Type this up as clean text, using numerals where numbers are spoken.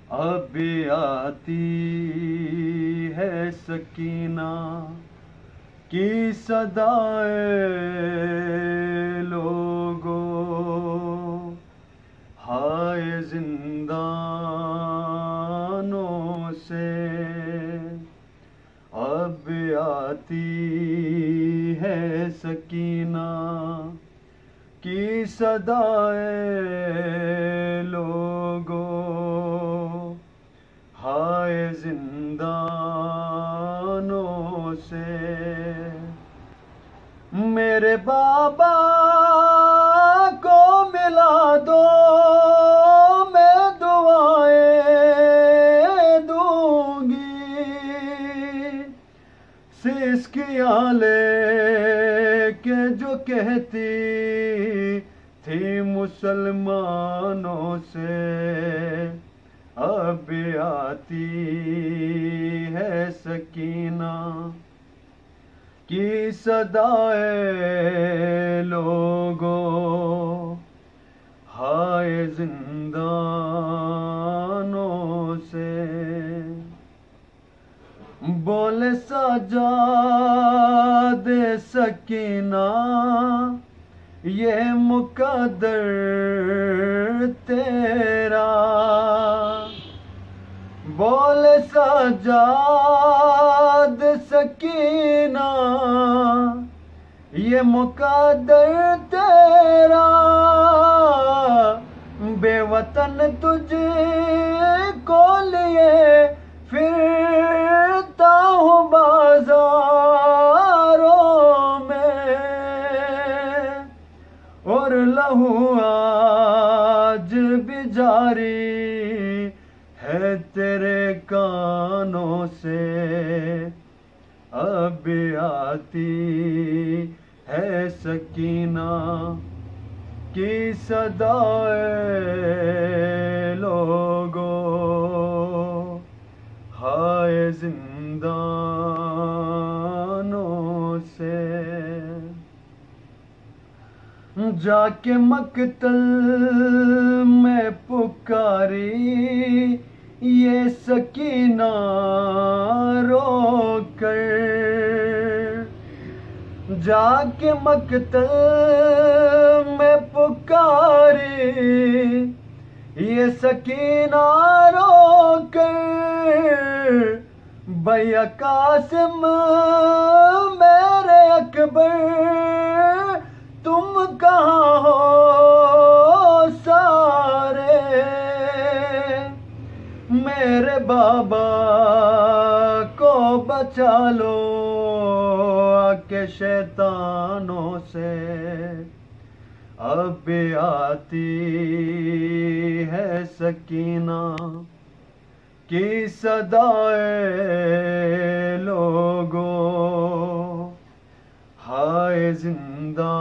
अब आती है सकीना की सदाए लोगो, हाय जिंदानों से अब आती है सकीना की सदाए लोगो, हाय जिंदानों से। मेरे बाबा को मिला दो, मैं दुआएं दूंगी, सिसकियां लेके जो कहती थी मुसलमानों से, अब आती है सकीना की सदाए लोगो, हाय जिंदानों से। बोले सजाद सकीना ये मुकद्दर तेरा, बोले सजाद सकीना ये मुकद्दर तेरा, बेवतन तुझे को लिए फिरता हूँ बाजारों में, और लहू आज भी जारी है तेरे कानों से, अब आती है सकीना की सदाए लोगो, हाय जिंदानों से। जाके मकतल में पुकारी ये सकीना रोकर, जाके मकतल में पुकारी ये सकीना रोकर, भैया कासिम मेरे अकबर तुम कहाँ हो सारे, मेरे बाबा को बचा लो आके शैतानों से, अब आती है सकीना की सदाए लोगो, हाय जिंदा